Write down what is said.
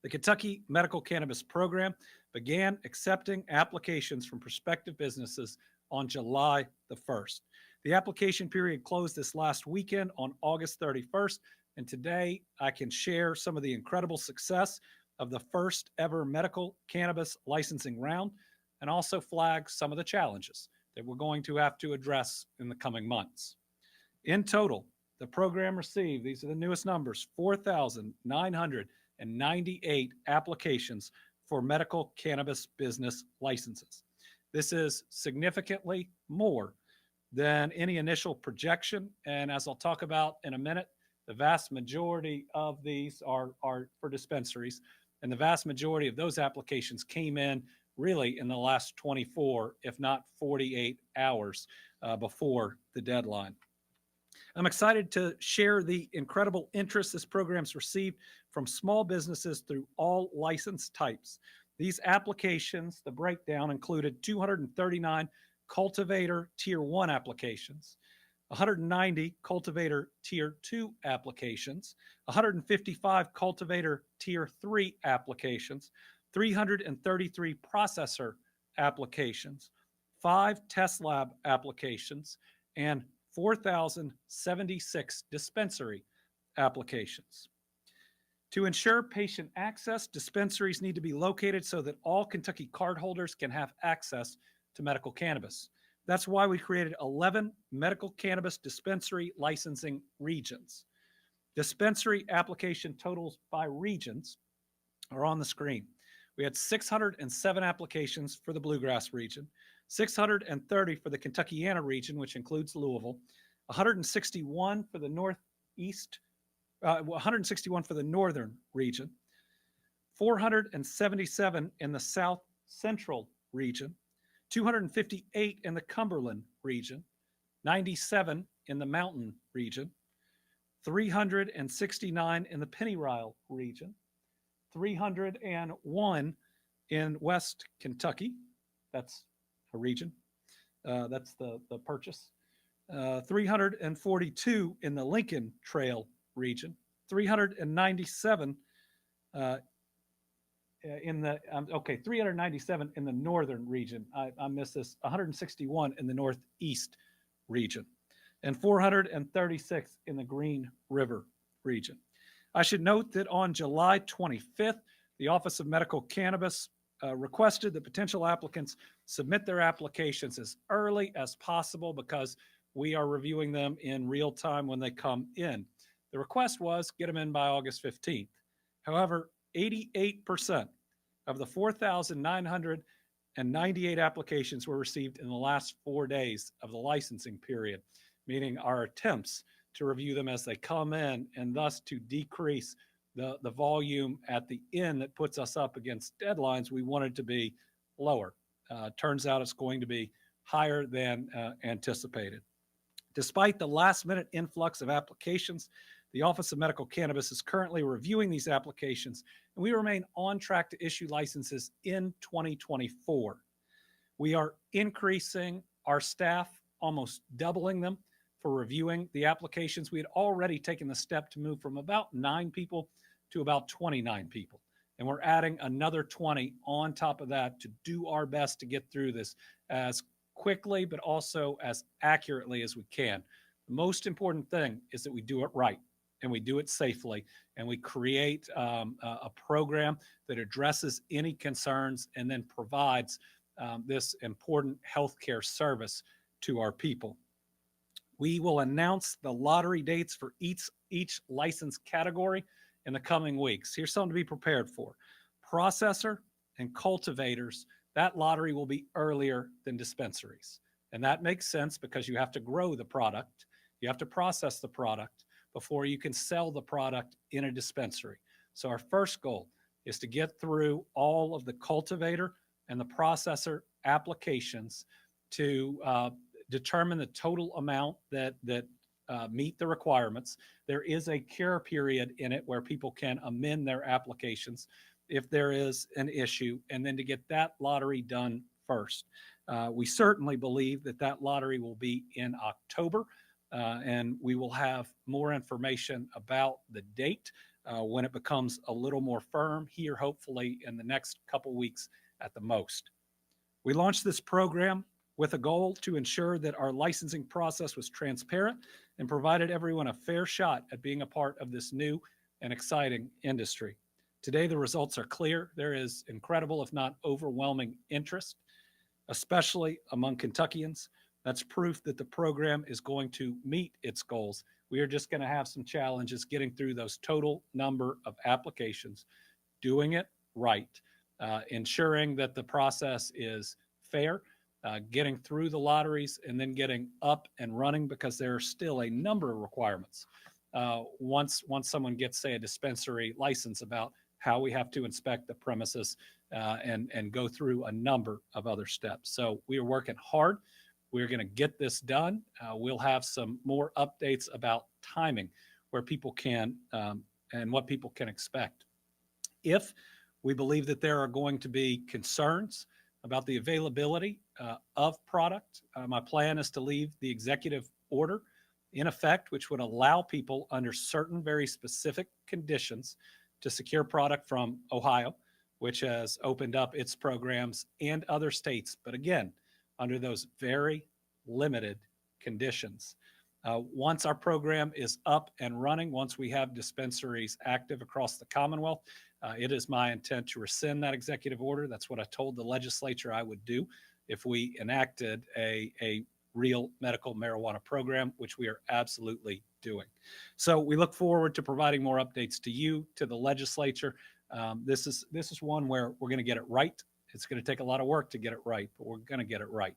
The Kentucky Medical Cannabis Program began accepting applications from prospective businesses on July the 1st. The application period closed this last weekend on August 31st, and today I can share some of the incredible success of the first ever medical cannabis licensing round and also flag some of the challenges that we're going to have to address in the coming months. In total, the program received, these are the newest numbers, 4,998 applications for medical cannabis business licenses. This is significantly more than any initial projection. And as I'll talk about in a minute, the vast majority of these are for dispensaries. And the vast majority of those applications came in really in the last 24, if not 48 hours before the deadline. I'm excited to share the incredible interest this program's received from small businesses through all license types. These applications, the breakdown included 239 cultivator tier 1 applications, 190 cultivator tier 2 applications, 155 cultivator tier 3 applications, 333 processor applications, 5 test lab applications, and 4,076 dispensary applications. To ensure patient access, dispensaries need to be located so that all Kentucky cardholders can have access to medical cannabis. That's why we created 11 medical cannabis dispensary licensing regions. Dispensary application totals by regions are on the screen. We had 607 applications for the Bluegrass region, 630 for the Kentuckiana region, which includes Louisville, 161 for the Northeast, 161 for the Northern region, 477 in the South Central region, 258 in the Cumberland region, 97 in the Mountain region, 369 in the Pennyrile region, 301 in West Kentucky. That's a region. That's the purchase. 342 in the Lincoln Trail region. 397 397 in the Northern region. I missed this. 161 in the Northeast region. And 436 in the Green River region. I should note that on July 25th, the Office of Medical Cannabis requested that potential applicants submit their applications as early as possible because we are reviewing them in real time when they come in. The request was get them in by August 15th. However, 88% of the 4,998 applications were received in the last 4 days of the licensing period, meaning our attempts to review them as they come in and thus to decrease the volume at the end that puts us up against deadlines we wanted to be lower. Turns out it's going to be higher than anticipated. Despite the last-minute influx of applications, the Office of Medical Cannabis is currently reviewing these applications, and we remain on track to issue licenses in 2024. We are increasing our staff, almost doubling them, for reviewing the applications. We had already taken the step to move from about 9 people to about 29 people. And we're adding another 20 on top of that to do our best to get through this as quickly, but also as accurately as we can. The most important thing is that we do it right and we do it safely and we create a program that addresses any concerns and then provides this important healthcare service to our people. We will announce the lottery dates for each license category in the coming weeks. Here's something to be prepared for. Processor and cultivators, that lottery will be earlier than dispensaries. And that makes sense because you have to grow the product. You have to process the product before you can sell the product in a dispensary. So our first goal is to get through all of the cultivator and the processor applications to determine the total amount that meet the requirements. There is a cure period in it where people can amend their applications if there is an issue, and then to get that lottery done first. We certainly believe that lottery will be in October, and we will have more information about the date when it becomes a little more firm here, hopefully in the next couple weeks at the most. We launched this program with a goal to ensure that our licensing process was transparent and provided everyone a fair shot at being a part of this new and exciting industry. Today, the results are clear. There is incredible, if not overwhelming, interest, especially among Kentuckians. That's proof that the program is going to meet its goals. We are just going to have some challenges getting through those total number of applications, doing it right, ensuring that the process is fair, getting through the lotteries, and then getting up and running, because there are still a number of requirements. Once someone gets, say, a dispensary license, about how we have to inspect the premises and go through a number of other steps. So we are working hard. We're going to get this done. We'll have some more updates about timing, where people can and what people can expect. If we believe that there are going to be concerns about the availability of product, my plan is to leave the executive order in effect, which would allow people under certain very specific conditions to secure product from Ohio, which has opened up its programs, and other states, but again, under those very limited conditions. Once our program is up and running, once we have dispensaries active across the Commonwealth, it is my intent to rescind that executive order. That's what I told the legislature I would do if we enacted a real medical marijuana program, which we are absolutely doing. So we look forward to providing more updates to you, to the legislature. This is one where we're going to get it right. It's going to take a lot of work to get it right, but we're going to get it right.